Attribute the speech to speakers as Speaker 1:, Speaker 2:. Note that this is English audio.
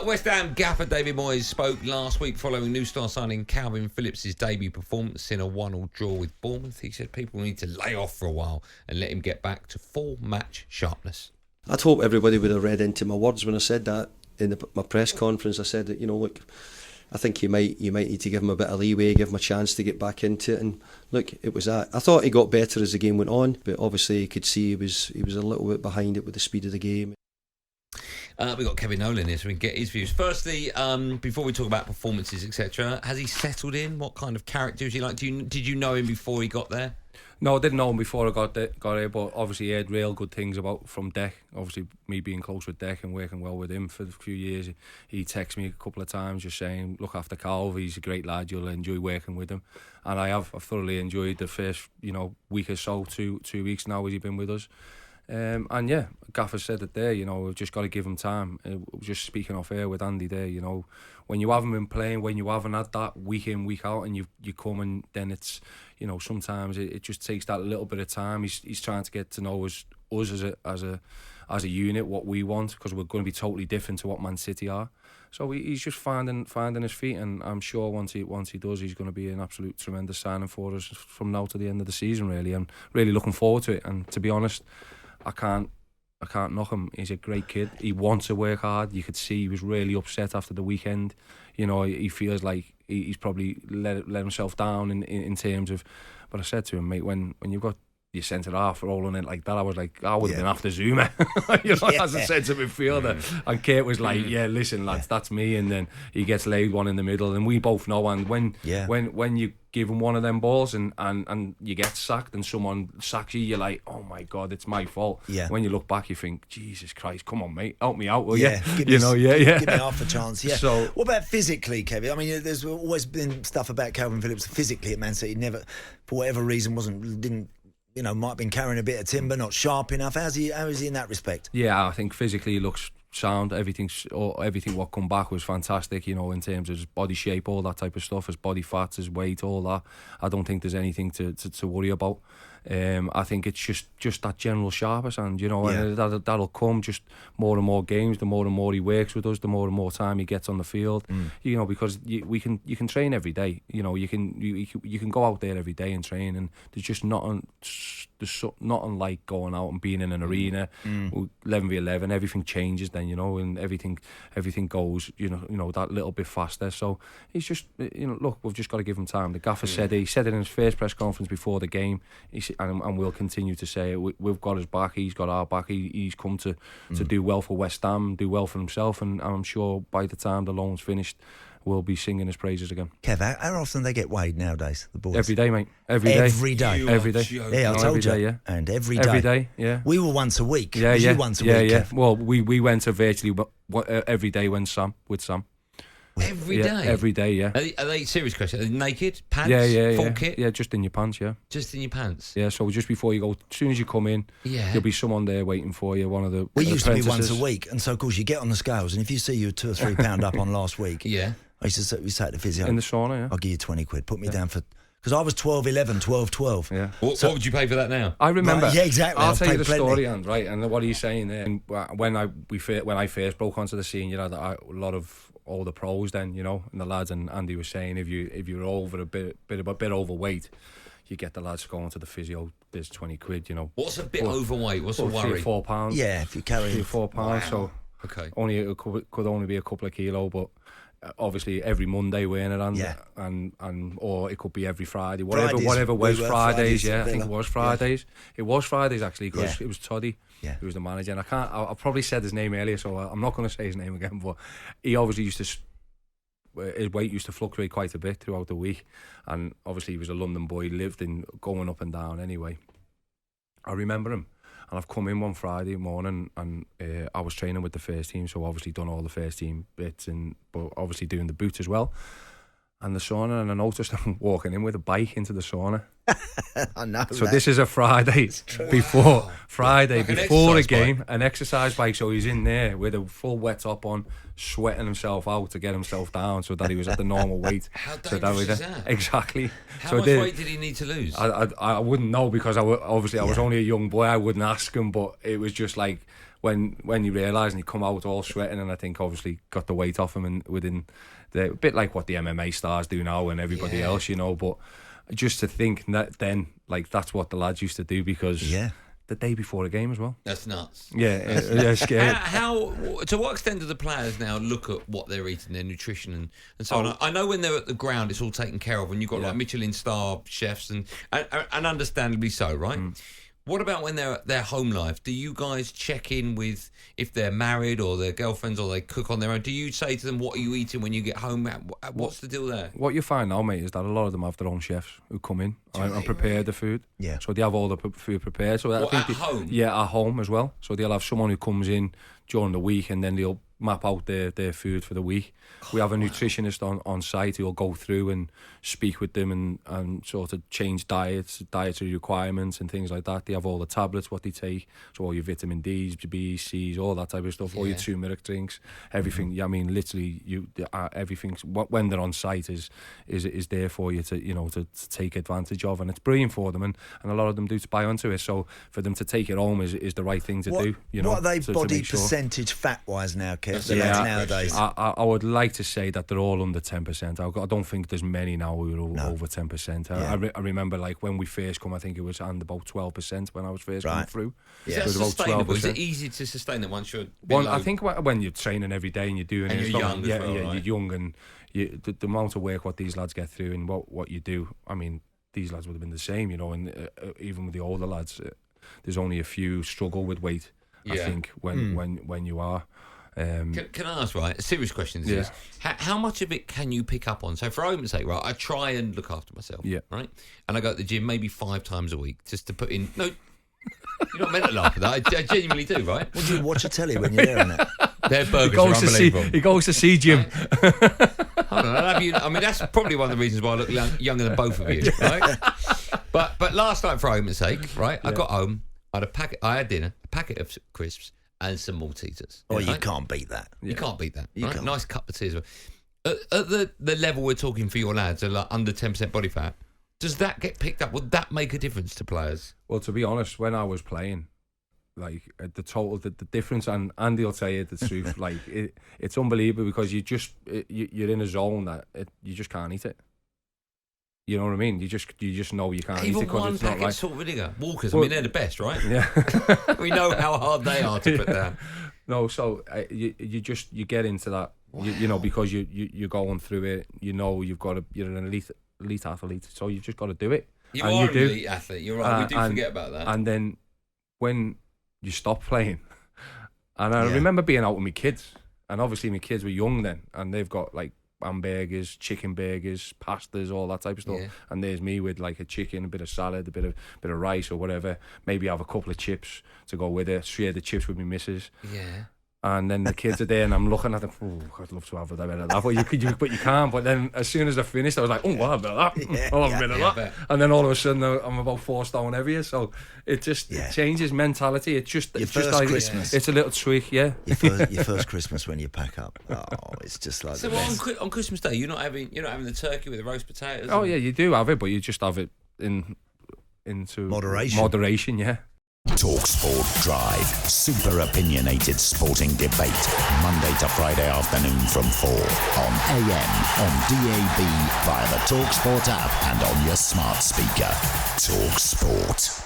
Speaker 1: West Ham gaffer David Moyes spoke last week following new star signing Kalvin Phillips' debut performance in a 1-1 draw with Bournemouth. He said people need to lay off for a while and let him get back to full match sharpness.
Speaker 2: I'd hope everybody would have read into my words when I said that in my press conference. I said that, look, I think you might need to give him a bit of leeway, give him a chance to get back into it. And look, it was that. I thought he got better as the game went on, but obviously you could see he was a little bit behind it with the speed of the game.
Speaker 1: We've got Kevin Nolan here, so we can get his views. Firstly, before we talk about performances, etc., has he settled in? What kind of character is he like? Did you know him before he got there?
Speaker 3: No, I didn't know him before I got here, but obviously I heard real good things from Dec. Obviously, me being close with Dec and working well with him for a few years, he texted me a couple of times just saying, look after Calv, he's a great lad, you'll enjoy working with him. And I've thoroughly enjoyed the first week or so, two weeks now as he's been with us. And yeah, Gaffer said it there, we've just got to give him time. Just speaking off air with Andy there, when you haven't been playing, when you haven't had that week in, week out, and you come and then it's, sometimes it just takes that little bit of time. He's trying to get to know us as a unit, what we want, because we're going to be totally different to what Man City are. So he's just finding his feet, and I'm sure once he does, he's going to be an absolute tremendous signing for us from now to the end of the season, really. I'm really looking forward to it, and to be honest, I can't knock him. He's a great kid. He wants to work hard. You could see he was really upset after the weekend. He feels like he's probably let himself down in terms of. But I said to him, mate, when you've got your centre half rolling it like that, I was like, I would have been after Zuma, as a centre midfielder. And Kate was like, yeah, listen, lads, that's me. And then he gets laid one in the middle, and we both know. And when you give him one of them balls and you get sacked and someone sacks you, you're like, oh my God, it's my fault. Yeah. When you look back, you think, Jesus Christ, come on, mate, help me out, will you?
Speaker 4: Give me half a chance. Yeah. So, what about physically, Kevin? I mean, there's always been stuff about Kalvin Phillips physically at Man City. Never, for whatever reason, didn't. Might have been carrying a bit of timber, not sharp enough. How is he in that respect?
Speaker 3: Yeah, I think physically he looks sound. Everything what come back was fantastic, in terms of his body shape, all that type of stuff, his body fat, his weight, all that. I don't think there's anything to worry about. I think it's just that general sharpness, and and that'll come just more and more games. The more and more he works with us, the more and more time he gets on the field. Because you can train every day. You can go out there every day and train, and there's just nothing like going out and being in an arena, 11v11. Everything changes then, and everything goes, that little bit faster. So he's just, look, we've just got to give him time. The gaffer said it in his first press conference before the game. And we'll continue to say it. We've got his back. He's got our back. He's come to do well for West Ham, do well for himself, and I'm sure by the time the loan's finished, we'll be singing his praises again.
Speaker 4: Kev, how often they get weighed nowadays, the boys?
Speaker 3: Every day, mate. Every day.
Speaker 4: Every day.
Speaker 3: Every day.
Speaker 4: Yeah, I told you. Yeah. And every day.
Speaker 3: Every day, yeah.
Speaker 4: We were once a week.
Speaker 3: Yeah,
Speaker 4: you once a week,
Speaker 3: yeah.
Speaker 4: Kev?
Speaker 3: Well, we went to virtually every day with Sam.
Speaker 1: Every day?
Speaker 3: Every day, yeah.
Speaker 1: Are they serious questions? Are they naked? Pants? Full kit?
Speaker 3: Yeah, just in your pants, yeah.
Speaker 1: Just in your pants?
Speaker 3: Yeah, so just before you go, as soon as you come in, there'll be someone there waiting for you, one of the
Speaker 4: We used to be once a week, and so, of course, you get on the scales, and if you see you're 2 or 3 pound up on last week, I used to say to the physio,
Speaker 3: in the sauna, yeah.
Speaker 4: I'll give you 20 quid, put me down for... Because I was 12-11, 12-12.
Speaker 3: Yeah.
Speaker 1: What would you pay for that now?
Speaker 3: I remember.
Speaker 4: Right, yeah, exactly.
Speaker 3: I'll tell you the story, and right, and what are you saying there? And when I first broke onto the scene, a lot of all the pros then, and the lads, and Andy was saying if you're over a bit overweight, you get the lads going to the physio. There's 20 quid,
Speaker 1: What's a bit overweight? What's a worry?
Speaker 3: 3 or 4 pounds.
Speaker 4: Yeah, if you carry
Speaker 3: 3 or 4 pounds.
Speaker 1: Wow.
Speaker 3: So it could only be a couple of kilo, but. Obviously every Monday wearing it and or it could be every Friday, whatever was Fridays. I think it was Fridays. It was Fridays actually, because it was Toddy who was the manager, and I probably said his name earlier, so I'm not going to say his name again, but he obviously his weight used to fluctuate quite a bit throughout the week, and obviously he was a London boy, lived in going up and down anyway. I remember him. And I've come in one Friday morning, and I was training with the first team, so obviously done all the first team bits, but obviously doing the boots as well. And the sauna, and I noticed him walking in with a bike into the sauna.
Speaker 4: I know.
Speaker 3: So this is a Friday before a game,
Speaker 1: bike.
Speaker 3: An exercise bike. So he's in there with a full wet top on, sweating himself out to get himself down, so that he was at the normal weight.
Speaker 1: How dangerous is that?
Speaker 3: Exactly.
Speaker 1: How much weight did he need to lose?
Speaker 3: I wouldn't know, because I was only a young boy. I wouldn't ask him, but it was just like when you realise and you come out all sweating, and I think obviously got the weight off him, and within a bit like what the MMA stars do now and everybody else, you know. But just to think that then, like, that's what the lads used to do, because the day before a game as well.
Speaker 1: That's nuts.
Speaker 3: Yeah, scared.
Speaker 1: How to what extent do the players now look at what they're eating, their nutrition and so on? I know when they're at the ground, it's all taken care of, and you've got like Michelin star chefs and understandably so, right? What about when they're at their home life? Do you guys check in with if they're married or their girlfriends, or they cook on their own? Do you say to them, what are you eating when you get home? What's the deal there?
Speaker 3: What you find now, mate, is that a lot of them have their own chefs who come in and prepare the food. Yeah. So they have all the food prepared. So I think
Speaker 1: at home?
Speaker 3: Yeah, at home as well. So they'll have someone who comes in during the week, and then they'll map out their food for the week. We have a nutritionist on site who will go through and speak with them and sort of change dietary requirements and things like that. They have all the tablets, what they take, so all your vitamin D's, B's, C's, all that type of stuff, all your turmeric drinks, everything. I mean, literally, everything when they're on site is there for you to take advantage of, and it's brilliant for them, and a lot of them do to buy onto it. So for them to take it home is the right thing to do. You know,
Speaker 4: what are they
Speaker 3: to
Speaker 4: body
Speaker 3: make sure.
Speaker 4: percentage fat wise now, Kev?
Speaker 3: Nowadays, I would like to say that they're all under 10%. I don't think there's many now who are over 10%. I remember, like, when we first come, I think it was about 12% when I was first coming through.
Speaker 1: Yeah. Is that sustainable? Is it easy to sustain that once you're
Speaker 3: I think when you're training every day and you're doing
Speaker 1: and
Speaker 3: it,
Speaker 1: you're young as well, right?
Speaker 3: You're young, and the amount of work what these lads get through and what you do. I mean, these lads would have been the same, you know, and even with the older lads, there's only a few struggle with weight. I think when you are.
Speaker 1: Can I ask, right, a serious question is how much of it can you pick up on? So for argument's sake, right, I try and look after myself, right, and I go to the gym maybe 5 times a week just to put in, you're not meant to laugh at that, I genuinely do, right?
Speaker 4: Would you watch a telly when you're there on that?
Speaker 1: Their burgers are unbelievable.
Speaker 3: He goes to see Jim.
Speaker 1: Hold on, I mean, that's probably one of the reasons why I look younger than both of you, right? But last night, for argument's sake, right, I got home, I had dinner, a packet of crisps, and some Maltesers.
Speaker 4: Oh, you can't beat that.
Speaker 1: You can't beat that.
Speaker 4: You
Speaker 1: right?
Speaker 4: can't.
Speaker 1: Nice cup of tea as well. At the level we're talking for your lads, like under 10% body fat, does that get picked up? Would that make a difference to players?
Speaker 3: Well, to be honest, when I was playing, like the difference, and Andy will tell you the truth, like it's unbelievable, because you're in a zone that you just can't eat it. You know what I mean? You just know you can't eat it because it's not like
Speaker 1: salt vinegar. Walkers, I mean, they're the best, right?
Speaker 3: Yeah.
Speaker 1: We know how hard they are to put down.
Speaker 3: No, so you get into that, you know, because you're going through it. You know, you're an elite athlete, so you've just got to do it.
Speaker 1: You are an elite athlete. You're right. We do forget about that.
Speaker 3: And then when you stop playing, and I remember being out with my kids, and obviously my kids were young then, and they've got like hamburgers, chicken burgers, pastas, all that type of stuff. Yeah. And there's me with like a chicken, a bit of salad, a bit of rice or whatever. Maybe have a couple of chips to go with it. Share the chips with my missus.
Speaker 1: Yeah.
Speaker 3: And then the kids are there, and I'm looking at them. Oh, I'd love to have a bit of that, but you can't. But then as soon as I finished, I was like, I'll have a bit of that. I'll have a bit of that. And then all of a sudden, I'm about 4 stone heavier. So it just it changes mentality. It's just like
Speaker 4: Christmas.
Speaker 3: It's a little tweak,
Speaker 4: Your first Christmas when you pack up. Oh, it's just like.
Speaker 1: So on Christmas Day, you're not having the turkey with the roast potatoes.
Speaker 3: Oh yeah, you do have it, but you just have it into moderation. Yeah.
Speaker 5: talkSPORT Drive. Super opinionated sporting debate. Monday to Friday afternoon from 4 on AM, on DAB, via the talkSPORT app and on your smart speaker. talkSPORT.